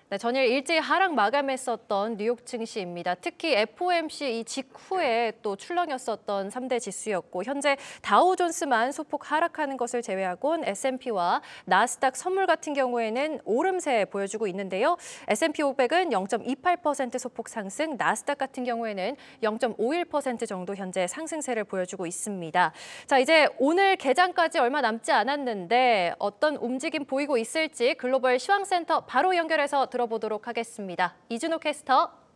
네, 전일 일제히 하락 마감했었던 뉴욕 증시입니다. 특히 FOMC 이 직후에 또 출렁였었던 3대 지수였고 현재 다우존스만 소폭 하락하는 것을 제외하곤 S&P와 나스닥 선물 같은 경우에는 오름세 보여주고 있는데요. S&P 500은 0.28% 소폭 상승, 나스닥 같은 경우에는 0.51% 정도 현재 상승세를 보여주고 있습니다. 자, 이제 오늘 개장까지 얼마 남지 않았는데 어떤 움직임 보이고 있을지 글로벌 시황센터 바로 연결해서 들어보도록 하겠습니다. 이준호 캐스터.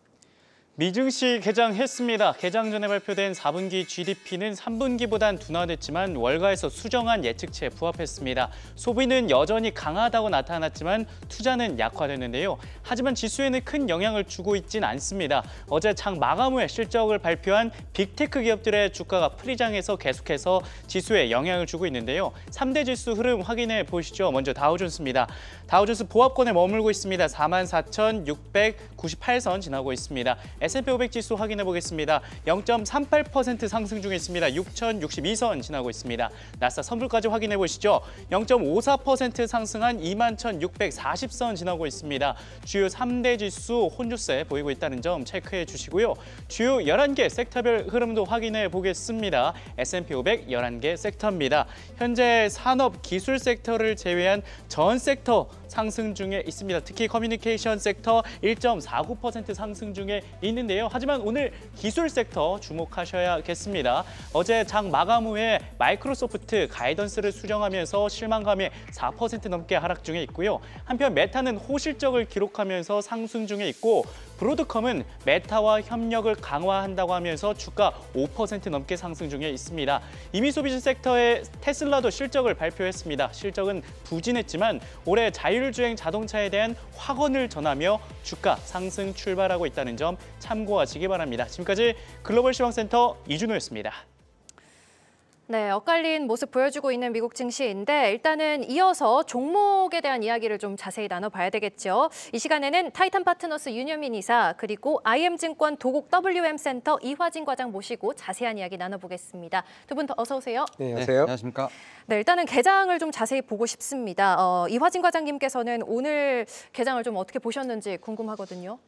미증시 개장했습니다. 개장 전에 발표된 4분기 GDP는 3분기보단 둔화됐지만 월가에서 수정한 예측치에 부합했습니다. 소비는 여전히 강하다고 나타났지만 투자는 약화됐는데요. 하지만 지수에는 큰 영향을 주고 있진 않습니다. 어제 장 마감 후에 실적을 발표한 빅테크 기업들의 주가가 프리장에서 계속해서 지수에 영향을 주고 있는데요. 3대 지수 흐름 확인해 보시죠. 먼저 다우존스입니다. 다우존스 보합권에 머물고 있습니다. 44,698선 지나고 있습니다. S&P 500 지수 확인해 보겠습니다. 0.38% 상승 중에 있습니다. 6,062선 지나고 있습니다. 나스닥 선물까지 확인해 보시죠. 0.54% 상승한 21,640선 지나고 있습니다. 주요 3대 지수 혼조세 보이고 있다는 점 체크해 주시고요. 주요 11개 섹터별 흐름도 확인해 보겠습니다. S&P 500 11개 섹터입니다. 현재 산업, 기술 섹터를 제외한 전 섹터 상승 중에 있습니다. 특히 커뮤니케이션 섹터 1.49% 상승 중에 있는데요. 하지만 오늘 기술 섹터 주목하셔야겠습니다. 어제 장 마감 후에 마이크로소프트 가이던스를 수정하면서 실망감이 4% 넘게 하락 중에 있고요. 한편 메타는 호실적을 기록하면서 상승 중에 있고 브로드컴은 메타와 협력을 강화한다고 하면서 주가 5% 넘게 상승 중에 있습니다. 이미 소비자 섹터의 테슬라도 실적을 발표했습니다. 실적은 부진했지만 올해 자율주행 자동차에 대한 확언을 전하며 주가 상승 출발하고 있다는 점 참고하시기 바랍니다. 지금까지 글로벌 시황센터 이준호였습니다. 네, 엇갈린 모습 보여주고 있는 미국 증시인데 일단은 이어서 종목에 대한 이야기를 좀 자세히 나눠봐야 되겠죠. 이 시간에는 타이탄 파트너스 윤여민 이사 그리고 IM증권 도곡 WM센터 이화진 과장 모시고 자세한 이야기 나눠보겠습니다. 두 분 어서 오세요. 네, 안녕하세요. 네, 안녕하십니까. 네, 일단은 개장을 좀 자세히 보고 싶습니다. 이화진 과장님께서는 오늘 개장을 좀 어떻게 보셨는지 궁금하거든요.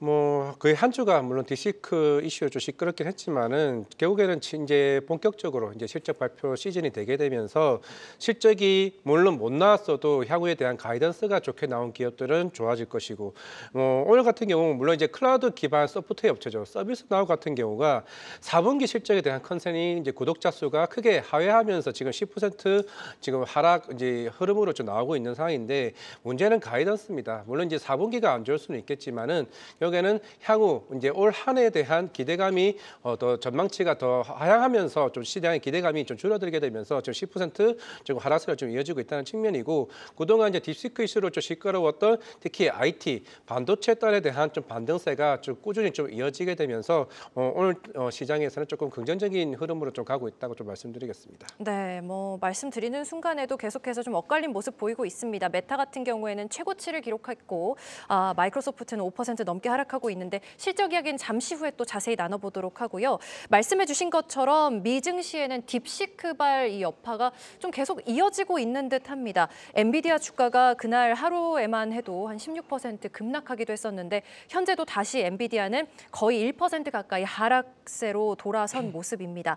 거의 한 주가 물론 디시크 이슈로 좀 시끄럽긴 했지만은 결국에는 이제 본격적으로 이제 실적 발표 시즌이 되게 되면서 실적이 물론 못 나왔어도 향후에 대한 가이던스가 좋게 나온 기업들은 좋아질 것이고 오늘 같은 경우는 물론 이제 클라우드 기반 소프트웨어 업체죠. 서비스나우 같은 경우가 4분기 실적에 대한 컨센이 이제 구독자 수가 크게 하회하면서 지금 10% 지금 하락 이제 흐름으로 좀 나오고 있는 상황인데 문제는 가이던스입니다. 물론 이제 4분기가 안 좋을 수는 있겠지만은 여기에는 향후 이제 올 한 해에 대한 기대감이 더 전망치가 더 하향하면서 좀 시장의 기대감이 좀 줄어들게 되면서 지금 10% 지금 하락세가 좀 이어지고 있다는 측면이고 그동안 이제 딥시크 이슈로 좀 시끄러웠던 특히 IT 반도체 달에 대한 좀 반등세가 좀 꾸준히 좀 이어지게 되면서 오늘 시장에서는 조금 긍정적인 흐름으로 좀 가고 있다고 좀 말씀드리겠습니다. 네, 말씀드리는 순간에도 계속해서 좀 엇갈린 모습 보이고 있습니다. 메타 같은 경우에는 최고치를 기록했고 마이크로소프트는 5% 넘게 하락하고 있는데 실적 이야기는 잠시 후에 또 자세히 나눠보도록 하고요. 말씀해 주신 것처럼 미증시에는 딥시크발 이 여파가 좀 계속 이어지고 있는 듯합니다. 엔비디아 주가가 그날 하루에만 해도 한 16% 급락하기도 했었는데 현재도 다시 엔비디아는 거의 1% 가까이 하락세로 돌아선 모습입니다.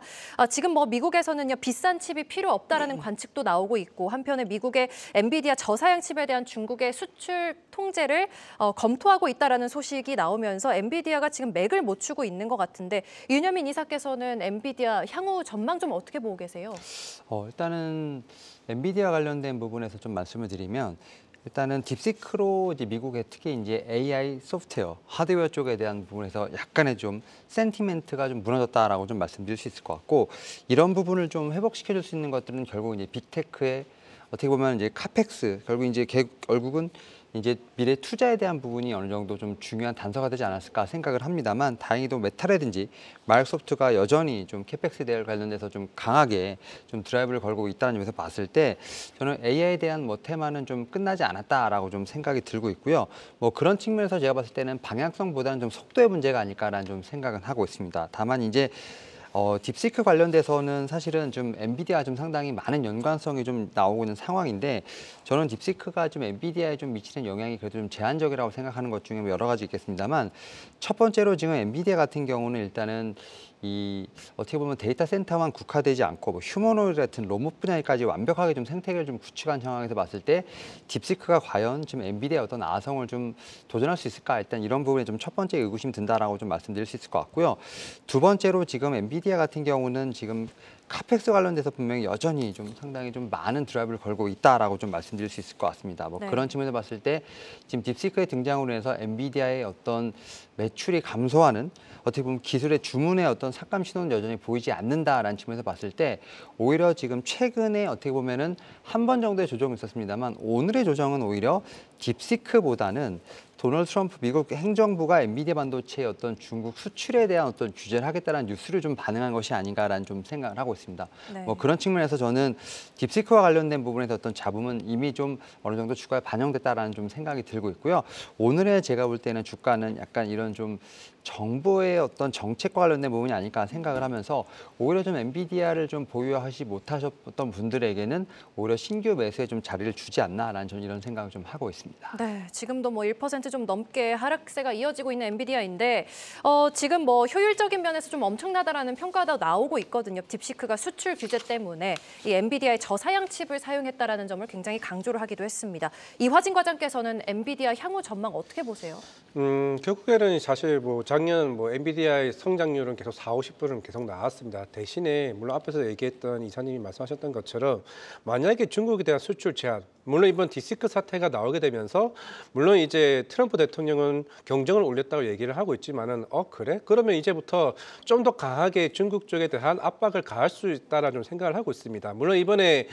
지금 미국에서는요 비싼 칩이 필요 없다라는 관측도 나오고 있고 한편에 미국의 엔비디아 저사양 칩에 대한 중국의 수출 통제를 검토하고 있다라는 소식이 나오면서 엔비디아가 지금 맥을 못 추고 있는 것 같은데 윤여민 이사께서는 엔비디아 향후 전망 좀 어떻게 보고 계세요? 일단은 엔비디아 관련된 부분에서 좀 말씀을 드리면 일단은 딥시크로 이제 미국의 특히 이제 AI 소프트웨어, 하드웨어 쪽에 대한 부분에서 약간의 좀 센티멘트가 좀 무너졌다라고 좀 말씀드릴 수 있을 것 같고 이런 부분을 좀 회복시켜줄 수 있는 것들은 결국 이제 빅테크의 어떻게 보면 이제 카펙스 결국 이제 결국은 이제 미래 투자에 대한 부분이 어느 정도 좀 중요한 단서가 되지 않았을까 생각을 합니다만 다행히도 메타라든지 마이크로소프트가 여전히 좀 캐펙스 대열 관련돼서 좀 강하게 좀 드라이브를 걸고 있다는 점에서 봤을 때 저는 AI에 대한 테마는 좀 끝나지 않았다라고 좀 생각이 들고 있고요. 그런 측면에서 제가 봤을 때는 방향성보다는 좀 속도의 문제가 아닐까라는 좀 생각은 하고 있습니다. 다만 이제 딥시크 관련돼서는 사실은 좀 엔비디아와 좀 상당히 많은 연관성이 좀 나오고 있는 상황인데 저는 딥시크가 좀 엔비디아에 좀 미치는 영향이 그래도 좀 제한적이라고 생각하는 것 중에 여러 가지 있겠습니다만 첫 번째로 지금 엔비디아 같은 경우는 일단은 이 어떻게 보면 데이터 센터만 국화되지 않고 뭐 휴머노이드 같은 로봇 분야까지 완벽하게 좀 생태계를 좀 구축한 상황에서 봤을 때 딥시크가 과연 지금 엔비디아의 어떤 아성을 좀 도전할 수 있을까? 일단 이런 부분에 좀 첫 번째 의구심 든다라고 좀 말씀드릴 수 있을 것 같고요. 두 번째로 지금 엔비디아 같은 경우는 지금 카펙스 관련돼서 분명히 여전히 좀 상당히 좀 많은 드라이브를 걸고 있다라고 좀 말씀드릴 수 있을 것 같습니다. 뭐 네. 그런 측면에서 봤을 때 지금 딥시크의 등장으로 인해서 엔비디아의 어떤 매출이 감소하는 어떻게 보면 기술의 주문의 어떤 삭감 신호는 여전히 보이지 않는다라는 측면에서 봤을 때 오히려 지금 최근에 어떻게 보면은 한 번 정도의 조정이 있었습니다만 오늘의 조정은 오히려 딥시크보다는 도널드 트럼프 미국 행정부가 엔비디아 반도체의 어떤 중국 수출에 대한 어떤 규제를 하겠다는 뉴스를 좀 반응한 것이 아닌가라는 좀 생각을 하고 있습니다. 네. 뭐 그런 측면에서 저는 딥시크와 관련된 부분에서 어떤 잡음은 이미 좀 어느 정도 주가에 반영됐다라는 좀 생각이 들고 있고요. 오늘의 제가 볼 때는 주가는 약간 이런 좀 정부의 어떤 정책과 관련된 부분이 아닐까 생각을 하면서 오히려 좀 엔비디아를 좀 보유하지 못하셨던 분들에게는 오히려 신규 매수에 좀 자리를 주지 않나라는 저는 이런 생각을 좀 하고 있습니다. 네, 지금도 뭐 1%좀 넘게 하락세가 이어지고 있는 엔비디아인데 지금 뭐 효율적인 면에서 좀 엄청나다라는 평가도 나오고 있거든요. 딥시크가 수출 규제 때문에 이 엔비디아의 저사양 칩을 사용했다라는 점을 굉장히 강조를 하기도 했습니다. 이화진 과장께서는 엔비디아 향후 전망 어떻게 보세요? 결국에는 사실 뭐 작년 뭐 엔비디아의 성장률은 계속 40~50%는 계속 나왔습니다. 대신에 물론 앞에서 얘기했던 이사님이 말씀하셨던 것처럼 만약에 중국에 대한 수출 제한, 물론 이번 딥시크 사태가 나오게 되면서 물론 이제 트럼프 대통령은 경정을 올렸다고 얘기를 하고 있지만은 그래? 그러면 이제부터 좀 더 강하게 중국 쪽에 대한 압박을 가할 수 있다라는 생각을 하고 있습니다. 물론 이번에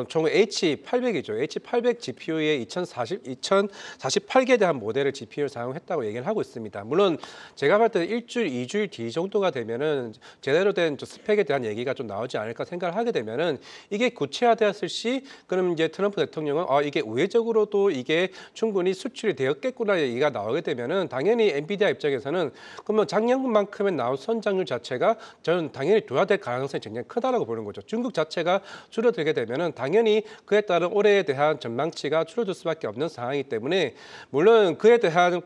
총 H800이죠. H800 GPU의 2048개에 대한 모델을 GPU를 사용했다고 얘기를 하고 있습니다. 물론 제가 봤을 때 일주일, 2주일 뒤 정도가 되면은 제대로 된 스펙에 대한 얘기가 좀 나오지 않을까 생각을 하게 되면은 이게 구체화되었을 시 그럼 이제 트럼프 대통령은 이게 우회적으로도 이게 충분히 수출이 되었겠구나 얘기가 나오게 되면은 당연히 엔비디아 입장에서는 그러면 작년만큼의 나온 선장률 자체가 저는 당연히 둔화될 가능성이 굉장히 크다라고 보는 거죠. 중국 자체가 줄어들게 되면은 당연히 그에 따른 올해에 대한 전망치가 줄어들 수밖에 없는 상황이기 때문에 물론 그에 대한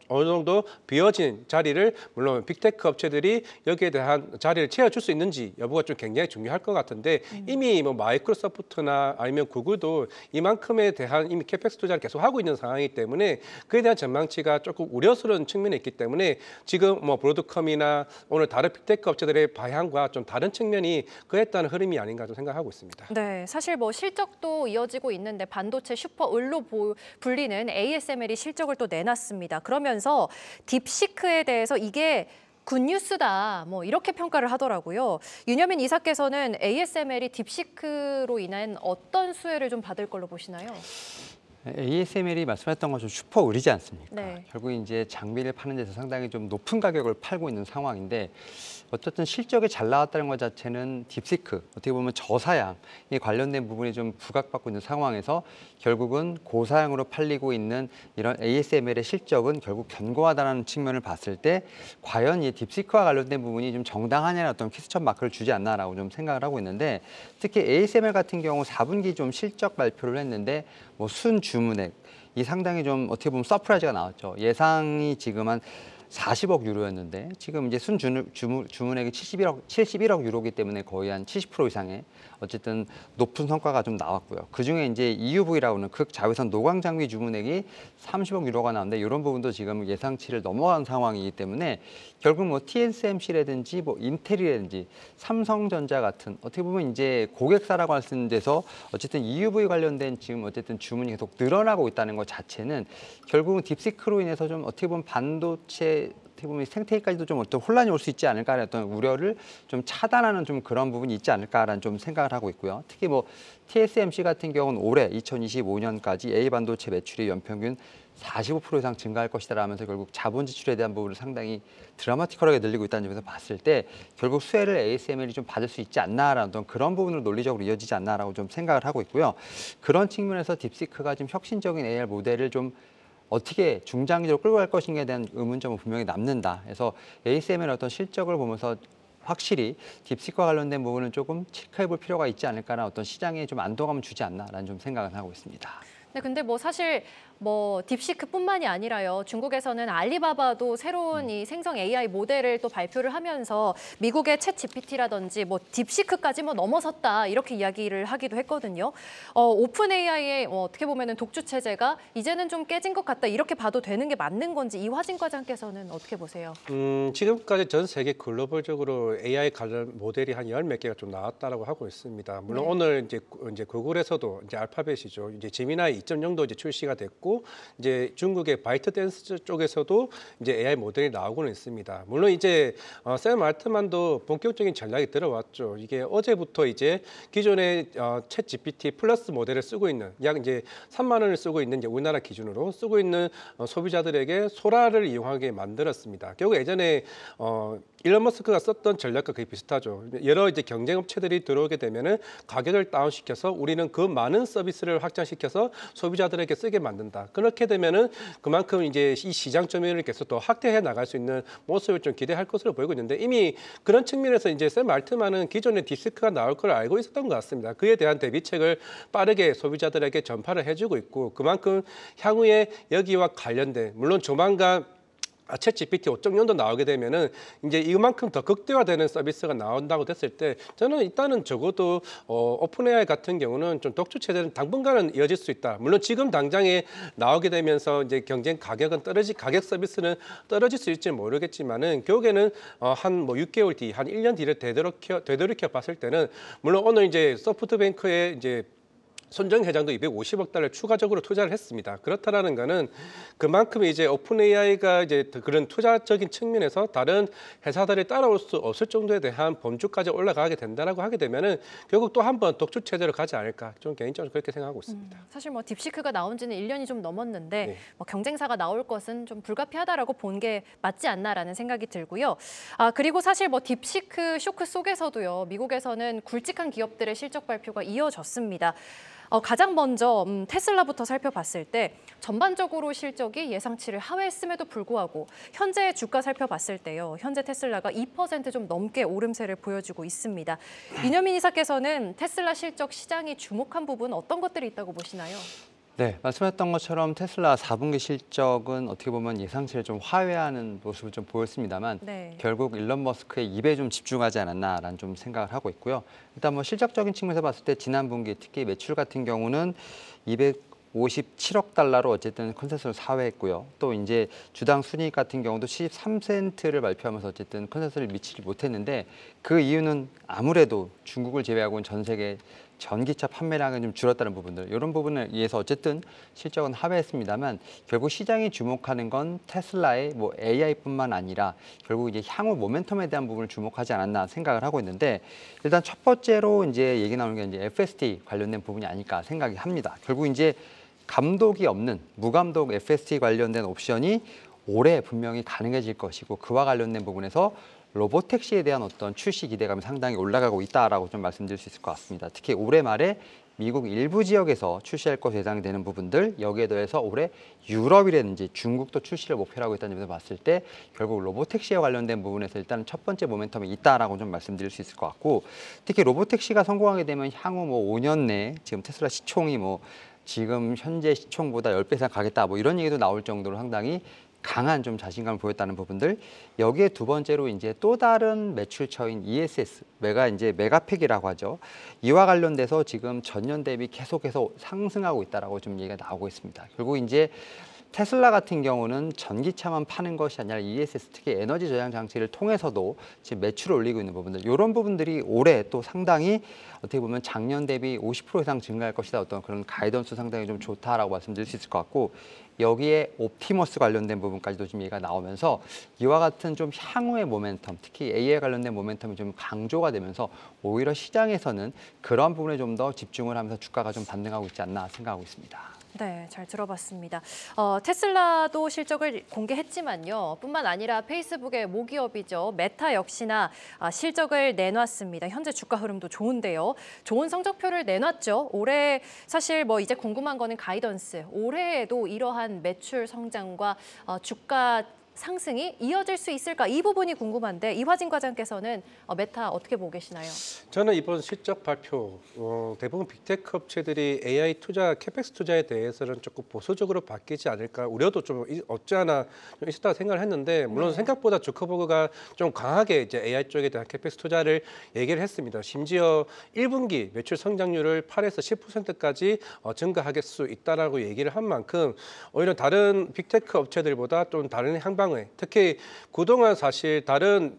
어느 정도 비어진 자리를 물론 빅테크 업체들이 여기에 대한 자리를 채워줄 수 있는지 여부가 좀 굉장히 중요할 것 같은데 이미 뭐 마이크로소프트나 아니면 구글도 이만큼에 대한 이미 캐펙스 투자를 계속 하고 있는 상황이기 때문에 그에 대한 전망치가 조금 우려스러운 측면이 있기 때문에 지금 뭐 브로드컴이나 오늘 다른 빅테크 업체들의 방향과 좀 다른 측면이 그에 따른 흐름이 아닌가 좀 생각하고 있습니다. 네, 사실 뭐 실적도 이어지고 있는데 반도체 슈퍼을로 불리는 ASML이 실적을 또 내놨습니다. 그러면서 딥시크에 대해서 이게 굿뉴스다 뭐 이렇게 평가를 하더라고요. 윤여민 이사께서는 ASML이 딥시크로 인한 어떤 수혜를 좀 받을 걸로 보시나요? ASML이 말씀하셨던 것처럼 슈퍼 의리지 않습니까? 네. 결국 이제 장비를 파는 데서 상당히 좀 높은 가격을 팔고 있는 상황인데 어쨌든 실적이 잘 나왔다는 것 자체는 딥시크, 어떻게 보면 저사양에 관련된 부분이 좀 부각받고 있는 상황에서 결국은 고사양으로 팔리고 있는 이런 ASML의 실적은 결국 견고하다는 측면을 봤을 때 과연 이 딥시크와 관련된 부분이 좀 정당하냐는 어떤 퀴스천 마크를 주지 않나라고 좀 생각을 하고 있는데 특히 ASML 같은 경우 4분기 좀 실적 발표를 했는데 뭐 순주문액 이 상당히 좀 어떻게 보면 서프라이즈가 나왔죠. 예상이 지금 한 40억 유로였는데 지금 이제 주문액이 71억 유로이기 때문에 거의 한 70% 이상의 어쨌든 높은 성과가 좀 나왔고요. 그중에 이제 EUV라고 하는 극자외선 노광 장비 주문액이 30억 유로가 나왔는데 이런 부분도 지금 예상치를 넘어간 상황이기 때문에 결국 뭐 TSMC라든지 뭐 인텔이라든지 삼성전자 같은 어떻게 보면 이제 고객사라고 할 수 있는 데서 어쨌든 EUV 관련된 지금 어쨌든 주문이 계속 늘어나고 있다는 것 자체는 결국은 딥시크로 인해서 좀 어떻게 보면 반도체 어떻게 보면 생태계까지도 좀 어떤 혼란이 올 수 있지 않을까라는 어떤 우려를 좀 차단하는 좀 그런 부분이 있지 않을까라는 좀 생각을 하고 있고요. 특히 뭐 TSMC 같은 경우는 올해 2025년까지 A 반도체 매출이 연평균 45% 이상 증가할 것이다라면서 결국 자본 지출에 대한 부분을 상당히 드라마티컬하게 늘리고 있다는 점에서 봤을 때 결국 수혜를 ASML이 좀 받을 수 있지 않나라는 어떤 그런 부분으로 논리적으로 이어지지 않나라고 좀 생각을 하고 있고요. 그런 측면에서 딥시크가 좀 혁신적인 AR 모델을 좀 어떻게 중장기적으로 끌고 갈 것인가에 대한 의문점은 분명히 남는다. 그래서 ASML의 어떤 실적을 보면서 확실히 딥시크와 관련된 부분은 조금 체크해볼 필요가 있지 않을까라는 어떤 시장에 좀 안도감을 주지 않나라는 좀 생각을 하고 있습니다. 네, 근데 뭐 사실 뭐 딥시크뿐만이 아니라요. 중국에서는 알리바바도 새로운 이 생성 AI 모델을 또 발표를 하면서 미국의 챗 GPT라든지 뭐 딥시크까지 뭐 넘어섰다 이렇게 이야기를 하기도 했거든요. 오픈 AI의 어떻게 보면은 독주 체제가 이제는 좀 깨진 것 같다 이렇게 봐도 되는 게 맞는 건지 이화진 과장께서는 어떻게 보세요? 지금까지 전 세계 글로벌적으로 AI 관련 모델이 한 열 몇 개가 좀 나왔다라고 하고 있습니다. 물론 네. 오늘 이제 구글에서도 이제 알파벳이죠. 이제 제미나이 2.0도 이제 출시가 됐고 이제 중국의 바이트댄스 쪽에서도 이제 AI 모델이 나오고는 있습니다. 물론 이제 샘 알트만도 본격적인 전략이 들어왔죠. 이게 어제부터 이제 기존의 챗 GPT 플러스 모델을 쓰고 있는 약 이제 3만 원을 쓰고 있는 이제 우리나라 기준으로 쓰고 있는 소비자들에게 소라를 이용하게 만들었습니다. 결국 예전에 일론 머스크가 썼던 전략과 거의 비슷하죠. 여러 이제 경쟁 업체들이 들어오게 되면은 가격을 다운시켜서 우리는 그 많은 서비스를 확장시켜서 소비자들에게 쓰게 만든다. 그렇게 되면은 그만큼 이제 이 시장 점유율을 계속 더 확대해 나갈 수 있는 모습을 좀 기대할 것으로 보이고 있는데 이미 그런 측면에서 이제 샘 알트만은 기존에 딥시크가 나올 걸 알고 있었던 것 같습니다. 그에 대한 대비책을 빠르게 소비자들에게 전파를 해주고 있고 그만큼 향후에 여기와 관련된 물론 조만간 챗 GPT 5.0도 나오게 되면은 이제 이만큼 더 극대화되는 서비스가 나온다고 됐을 때 저는 일단은 적어도 오픈 AI 같은 경우는 좀 독주 체제는 당분간은 이어질 수 있다. 물론 지금 당장에 나오게 되면서 이제 경쟁 가격 서비스는 떨어질 수 있지 모르겠지만은 결국에는 한 뭐 6개월 뒤, 한 1년 뒤를 되돌이켜 봤을 때는 물론 오늘 이제 소프트뱅크의 이제 손정 회장도 250억 달러 추가적으로 투자를 했습니다. 그렇다라는 거는 그만큼 이제 오픈 AI가 이제 그런 투자적인 측면에서 다른 회사들이 따라올 수 없을 정도에 대한 범주까지 올라가게 된다라고 하게 되면은 결국 또 한 번 독주 체제로 가지 않을까 좀 개인적으로 그렇게 생각하고 있습니다. 사실 뭐 딥시크가 나온 지는 1년이 좀 넘었는데 네. 뭐 경쟁사가 나올 것은 좀 불가피하다라고 본 게 맞지 않나라는 생각이 들고요. 그리고 사실 뭐 딥시크 쇼크 속에서도요. 미국에서는 굵직한 기업들의 실적 발표가 이어졌습니다. 가장 먼저 테슬라부터 살펴봤을 때 전반적으로 실적이 예상치를 하회했음에도 불구하고 현재 주가 살펴봤을 때요. 현재 테슬라가 2% 좀 넘게 오름세를 보여주고 있습니다. 이념민 이사께서는 테슬라 실적 시장이 주목한 부분 어떤 것들이 있다고 보시나요? 네, 말씀하셨던 것처럼 테슬라 4분기 실적은 어떻게 보면 예상치를 좀 하회하는 모습을 좀 보였습니다만 네. 결국 일론 머스크의 입에 좀 집중하지 않았나라는 좀 생각을 하고 있고요. 일단 뭐 실적적인 측면에서 봤을 때 지난 분기 특히 매출 같은 경우는 257억 달러로 어쨌든 컨센서스를 사회했고요. 또 이제 주당 순이익 같은 경우도 73센트를 발표하면서 어쨌든 컨센서스를 미치지 못했는데 그 이유는 아무래도 중국을 제외하고는 전 세계 전기차 판매량이 좀 줄었다는 부분들 이런 부분에 의해서 어쨌든 실적은 하회했습니다만 결국 시장이 주목하는 건 테슬라의 뭐 AI뿐만 아니라 결국 이제 향후 모멘텀에 대한 부분을 주목하지 않았나 생각을 하고 있는데 일단 첫 번째로 이제 얘기 나오는 게 이제 FSD 관련된 부분이 아닐까 생각이 합니다. 결국 이제 감독이 없는 무감독 FSD 관련된 옵션이 올해 분명히 가능해질 것이고 그와 관련된 부분에서 로보택시에 대한 어떤 출시 기대감이 상당히 올라가고 있다라고 좀 말씀드릴 수 있을 것 같습니다. 특히 올해 말에 미국 일부 지역에서 출시할 것으로 예상되는 부분들 여기에 더해서 올해 유럽이라든지 중국도 출시를 목표로 하고 있다는 점에서 봤을 때 결국 로보택시와 관련된 부분에서 일단 첫 번째 모멘텀이 있다라고 좀 말씀드릴 수 있을 것 같고 특히 로보택시가 성공하게 되면 향후 뭐 5년 내에 지금 테슬라 시총이 뭐 지금 현재 시총보다 10배 이상 가겠다 뭐 이런 얘기도 나올 정도로 상당히 강한 좀 자신감을 보였다는 부분들 여기에 두 번째로 이제 또 다른 매출처인 ESS 메가팩이라고 하죠. 이와 관련돼서 지금 전년 대비 계속해서 상승하고 있다라고 좀 얘기가 나오고 있습니다. 결국 이제 테슬라 같은 경우는 전기차만 파는 것이 아니라 ESS 특히 에너지 저장 장치를 통해서도 지금 매출을 올리고 있는 부분들 이런 부분들이 올해 또 상당히 어떻게 보면 작년 대비 50% 이상 증가할 것이다 어떤 그런 가이던스 상당히 좀 좋다라고 말씀드릴 수 있을 것 같고 여기에 옵티머스 관련된 부분까지도 지금 얘기가 나오면서 이와 같은 좀 향후의 모멘텀 특히 AI 관련된 모멘텀이 좀 강조가 되면서 오히려 시장에서는 그런 부분에 좀 더 집중을 하면서 주가가 좀 반등하고 있지 않나 생각하고 있습니다. 네, 잘 들어봤습니다. 테슬라도 실적을 공개했지만요. 뿐만 아니라 페이스북의 모기업이죠. 메타 역시나 실적을 내놨습니다. 현재 주가 흐름도 좋은데요. 좋은 성적표를 내놨죠. 올해 사실 뭐 이제 궁금한 거는 가이던스. 올해에도 이러한 매출 성장과 주가 상승이 이어질 수 있을까? 이 부분이 궁금한데 이화진 과장께서는 메타 어떻게 보고 계시나요? 저는 이번 실적 발표 대부분 빅테크 업체들이 AI 투자, 캐펙스 투자에 대해서는 조금 보수적으로 바뀌지 않을까 우려도 좀 없지 않아 좀 있었다고 생각을 했는데 물론 생각보다 주커버그가 좀 강하게 이제 AI 쪽에 대한 캐펙스 투자를 얘기를 했습니다. 심지어 1분기 매출 성장률을 8에서 10%까지 증가하게 수 있다라고 얘기를 한 만큼 오히려 다른 빅테크 업체들보다 좀 다른 향방을 특히 그동안 사실 다른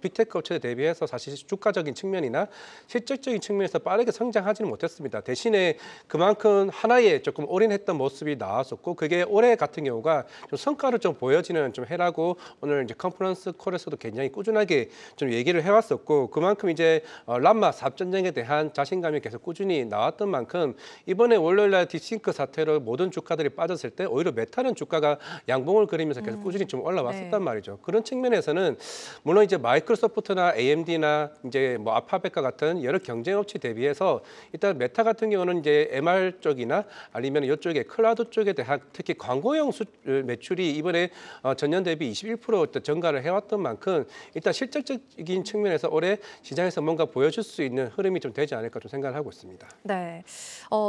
빅테크 업체에 대비해서 사실 주가적인 측면이나 실질적인 측면에서 빠르게 성장하지는 못했습니다. 대신에 그만큼 하나에 조금 올인했던 모습이 나왔었고 그게 올해 같은 경우가 좀 성과를 좀 보여지는 좀 해라고 오늘 이제 컨퍼런스 콜에서도 굉장히 꾸준하게 좀 얘기를 해왔었고 그만큼 이제 람마 4전쟁에 대한 자신감이 계속 꾸준히 나왔던 만큼 이번에 월요일날 딥싱크 사태로 모든 주가들이 빠졌을 때 오히려 메타는 주가가 양봉을 그리면서 계속 꾸준히 좀 올라왔었단 말이죠. 그런 측면에서는 물론 이제 마이크로소프트나 AMD나 이제 뭐 알파벳과 같은 여러 경쟁 업체 대비해서 일단 메타 같은 경우는 이제 MR 쪽이나 아니면 이쪽에 클라우드 쪽에 대한 특히 광고용 매출이 이번에 전년 대비 21% 증가를 해왔던 만큼 일단 실질적인 측면에서 올해 시장에서 뭔가 보여줄 수 있는 흐름이 좀 되지 않을까 좀 생각을 하고 있습니다. 네,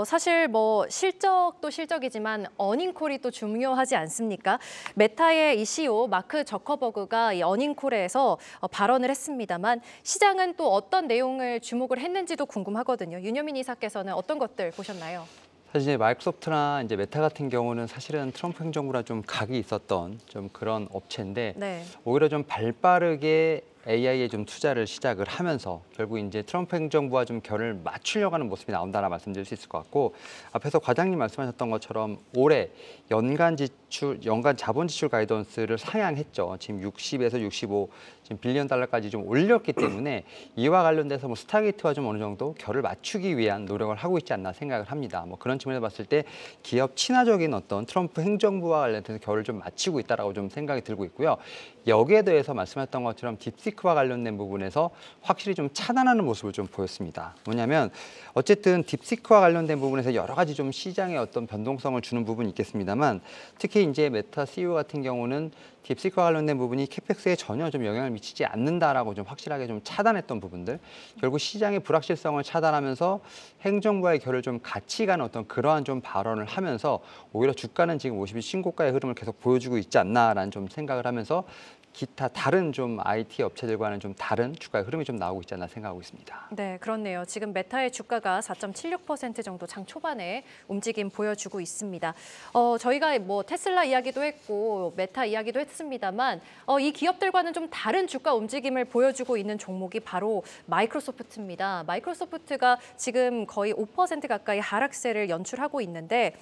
사실 뭐 실적도 실적이지만 어닝콜이 또 중요하지 않습니까? 메타의 이 CEO 마크 저커버그가 이 어닝콜에서 발언을 했습니다만 시장은 또 어떤 내용을 주목을 했는지도 궁금하거든요. 윤여민 이사께서는 어떤 것들 보셨나요? 사실 이제 마이크로소프트나 이제 메타 같은 경우는 사실은 트럼프 행정부랑 좀 각이 있었던 좀 그런 업체인데 네. 오히려 좀 발빠르게 AI에 좀 투자를 시작을 하면서 결국 이제 트럼프 행정부와 좀 결을 맞추려고 하는 모습이 나온다라 말씀드릴 수 있을 것 같고 앞에서 과장님 말씀하셨던 것처럼 올해 연간 자본 지출 가이던스를 상향했죠. 지금 60에서 65 지금 빌리언 달러까지 좀 올렸기 때문에 이와 관련돼서 뭐 스타게이트와 좀 어느 정도 결을 맞추기 위한 노력을 하고 있지 않나 생각을 합니다. 뭐 그런 측면에서 봤을 때 기업 친화적인 어떤 트럼프 행정부와 관련돼서 결을 좀 맞추고 있다라고 좀 생각이 들고 있고요. 여기에 대해서 말씀하셨던 것처럼 딥시크와 관련된 부분에서 확실히 좀 차단하는 모습을 좀 보였습니다. 뭐냐면 어쨌든 딥시크와 관련된 부분에서 여러 가지 좀 시장에 어떤 변동성을 주는 부분이 있겠습니다만 특히 이제 메타 CEO 같은 경우는 딥시크와 관련된 부분이 캐펙스에 전혀 좀 영향을 미치지 않는다라고 좀 확실하게 좀 차단했던 부분들 결국 시장의 불확실성을 차단하면서 행정부와의 결을 좀 같이 가는 어떤 그러한 좀 발언을 하면서 오히려 주가는 지금 50일 신고가의 흐름을 계속 보여주고 있지 않나라는 좀 생각을 하면서 기타 다른 좀 IT 업체들과는 좀 다른 주가의 흐름이 좀 나오고 있지 않나 생각하고 있습니다. 네, 그렇네요. 지금 메타의 주가가 4.76% 정도 장 초반에 움직임 보여주고 있습니다. 저희가 뭐 테슬라 이야기도 했고 메타 이야기도 했습니다만 이 기업들과는 좀 다른 주가 움직임을 보여주고 있는 종목이 바로 마이크로소프트입니다. 마이크로소프트가 지금 거의 5% 가까이 하락세를 연출하고 있는데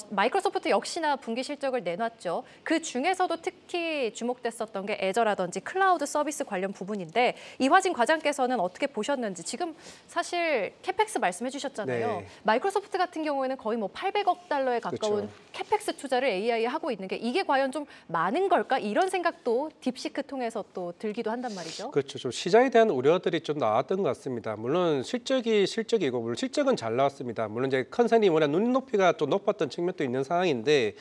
마이크로소프트 역시나 분기 실적을 내놨죠. 그 중에서도 특히 주목됐었던 게 애저라든지 클라우드 서비스 관련 부분인데 이화진 과장께서는 어떻게 보셨는지 지금 사실 캐펙스 말씀해 주셨잖아요. 네. 마이크로소프트 같은 경우에는 거의 뭐 800억 달러에 가까운 그렇죠. 캐펙스 투자를 AI에 하고 있는 게 이게 과연 좀 많은 걸까? 이런 생각도 딥시크 통해서 또 들기도 한단 말이죠. 그렇죠. 좀 시장에 대한 우려들이 좀 나왔던 것 같습니다. 물론 실적이고 물론 실적은 잘 나왔습니다. 물론 이제 컨센이 워낙 눈높이가 좀 높았던 측면도 있는 상황인데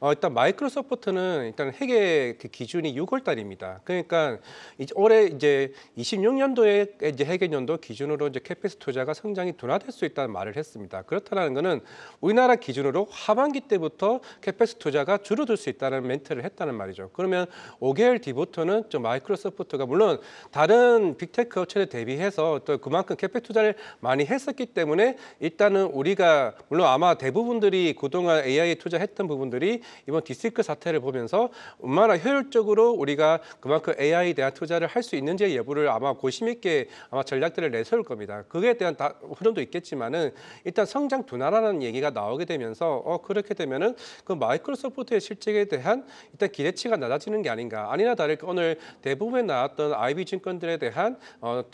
일단 마이크로소프트는 일단 회계 그 기준이 6월 달입니다. 그러니까 이제 올해 이제 26년도에 이제 회계년도 기준으로 이제 캐펙스 투자가 성장이 둔화될 수 있다는 말을 했습니다. 그렇다는 것은 우리나라 기준으로 하반기 때부터 캐펙스 투자가 줄어들 수 있다는 멘트를 했다는 말이죠. 그러면 5개월 뒤부터는 좀 마이크로소프트가 물론 다른 빅테크 업체에 대비해서 또 그만큼 캐펙스 투자를 많이 했었기 때문에 일단은 우리가 물론 아마 대부분들이 그동안 AI 투자했던 부분들이 이번 딥시크 사태를 보면서 얼마나 효율적으로 우리가 그만큼 AI에 대한 투자를 할 수 있는지 여부를 아마 고심 있게 아마 전략들을 내세울 겁니다. 그에 대한 흐름도 있겠지만은 일단 성장 둔화라는 얘기가 나오게 되면서 그렇게 되면은 그 마이크로소프트의 실적에 대한 일단 기대치가 낮아지는 게 아닌가. 아니나 다를까 오늘 대부분에 나왔던 IB증권들에 대한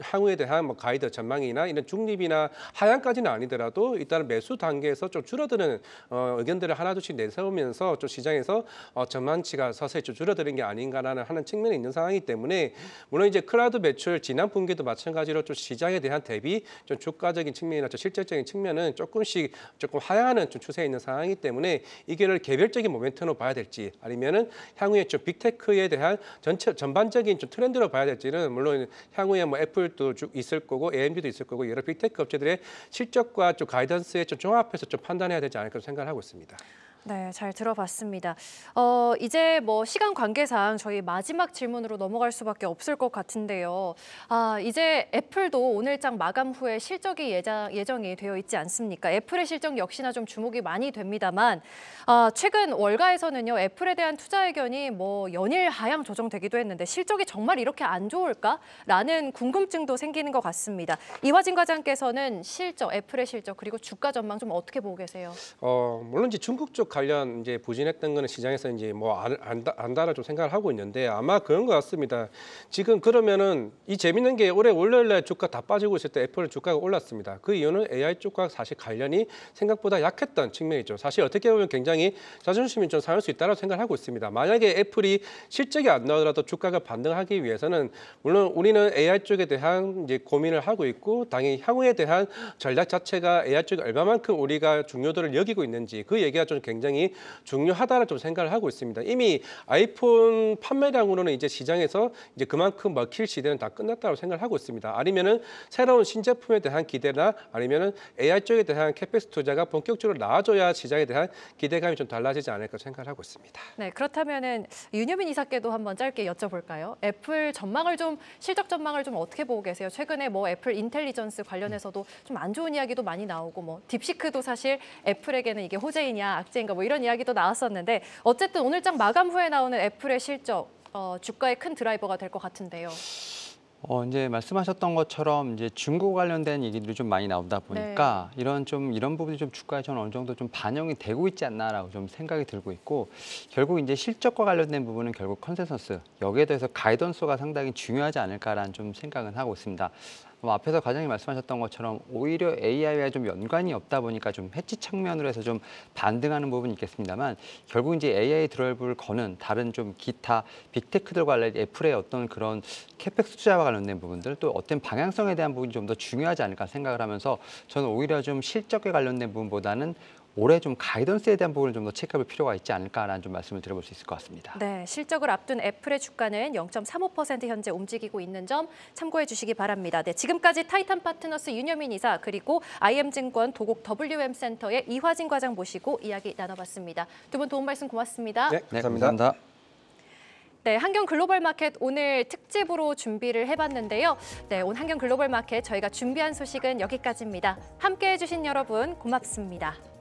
향후에 대한 뭐 가이드 전망이나 이런 중립이나 하향까지는 아니더라도 일단 매수 단계에서 좀 줄어드는 의견들을 하나둘씩 내세우면서 좀 시장에서 전망치가 서서히 좀 줄어드는 게 아닌가라는 하는 측면이 있는 상황이기 때문에 물론 이제 클라우드 매출 지난 분기도 마찬가지로 좀 시장에 대한 대비 좀 주가적인 측면이나 좀 실질적인 측면은 조금 하향하는 좀 추세에 있는 상황이기 때문에 이거를 개별적인 모멘텀으로 봐야 될지 아니면은 향후에 좀 빅테크에 대한 전반적인 좀 트렌드로 봐야 될지는 물론 향후에 뭐 애플도 쭉 있을 거고 AMD도 있을 거고 여러 빅테크 업체들의 실적과 좀 가이던스에 좀 종합해서 좀 판단해야 되지 않을까 생각을 하고 있습니다. 네, 잘 들어봤습니다. 이제 뭐 시간 관계상 저희 마지막 질문으로 넘어갈 수밖에 없을 것 같은데요. 이제 애플도 오늘장 마감 후에 실적이 예정이 되어 있지 않습니까? 애플의 실적 역시나 좀 주목이 많이 됩니다만 최근 월가에서는요, 애플에 대한 투자 의견이 뭐 연일 하향 조정되기도 했는데 실적이 정말 이렇게 안 좋을까라는 궁금증도 생기는 것 같습니다. 이화진 과장께서는 실적, 애플의 실적 그리고 주가 전망 좀 어떻게 보고 계세요? 물론 이제 중국 쪽 관련 이제 부진했던 거는 시장에서 이제 뭐 안다라 좀 생각을 하고 있는데 아마 그런 것 같습니다. 지금 그러면은 이 재밌는 게 올해 월요일날 주가 다 빠지고 있을 때 애플 주가가 올랐습니다. 그 이유는 AI 쪽과 사실 관련이 생각보다 약했던 측면이죠. 사실 어떻게 보면 굉장히 자존심이 좀 상할 수 있다고 생각을 하고 있습니다. 만약에 애플이 실적이 안 나오더라도 주가가 반등하기 위해서는 물론 우리는 AI 쪽에 대한 이제 고민을 하고 있고 당연히 향후에 대한 전략 자체가 AI 쪽에 얼마만큼 우리가 중요도를 여기고 있는지 그 얘기가 좀 굉장히 중요하다는 좀 생각을 하고 있습니다. 이미 아이폰 판매량으로는 이제 시장에서 이제 그만큼 먹힐 시대는 다 끝났다고 생각을 하고 있습니다. 아니면은 새로운 신제품에 대한 기대나 아니면은 AI 쪽에 대한 캐펙스 투자가 본격적으로 나와줘야 시장에 대한 기대감이 좀 달라지지 않을까 생각을 하고 있습니다. 네, 그렇다면은 윤여민 이사께도 한번 짧게 여쭤볼까요? 애플 전망을 좀 실적 전망을 좀 어떻게 보고 계세요? 최근에 뭐 애플 인텔리전스 관련해서도 좀 안 좋은 이야기도 많이 나오고 뭐 딥시크도 사실 애플에게는 이게 호재이냐 악재인가 뭐 이런 이야기도 나왔었는데 어쨌든 오늘장 마감 후에 나오는 애플의 실적 주가의 큰 드라이버가 될 것 같은데요. 이제 말씀하셨던 것처럼 이제 중국 관련된 얘기들이 좀 많이 나오다 보니까 이런 부분이 좀 주가에 저는 어느 정도 좀 반영이 되고 있지 않나라고 좀 생각이 들고 있고 결국 이제 실적과 관련된 부분은 결국 컨센서스 여기에 대해서 가이던스가 상당히 중요하지 않을까라는 좀 생각은 하고 있습니다. 앞에서 과장님 말씀하셨던 것처럼 오히려 AI와 좀 연관이 없다 보니까 좀 해치 측면으로 해서 좀 반등하는 부분이 있겠습니다만 결국 이제 AI 드라이브를 거는 다른 좀 기타 빅테크들과 관련 애플의 어떤 그런 캐펙스 투자와 관련된 부분들 또 어떤 방향성에 대한 부분이 좀 더 중요하지 않을까 생각을 하면서 저는 오히려 좀 실적에 관련된 부분보다는 올해 좀 가이던스에 대한 부분을 좀 더 체크할 필요가 있지 않을까라는 좀 말씀을 드려볼 수 있을 것 같습니다. 네, 실적을 앞둔 애플의 주가는 0.35% 현재 움직이고 있는 점 참고해 주시기 바랍니다. 네, 지금까지 타이탄 파트너스 윤여민 이사 그리고 IM증권 도곡 WM센터의 이화진 과장 모시고 이야기 나눠봤습니다. 두 분 도움 말씀 고맙습니다. 네, 감사합니다. 감사합니다. 네, 한경 글로벌 마켓 오늘 특집으로 준비를 해봤는데요. 네, 오늘 한경 글로벌 마켓 저희가 준비한 소식은 여기까지입니다. 함께해 주신 여러분 고맙습니다.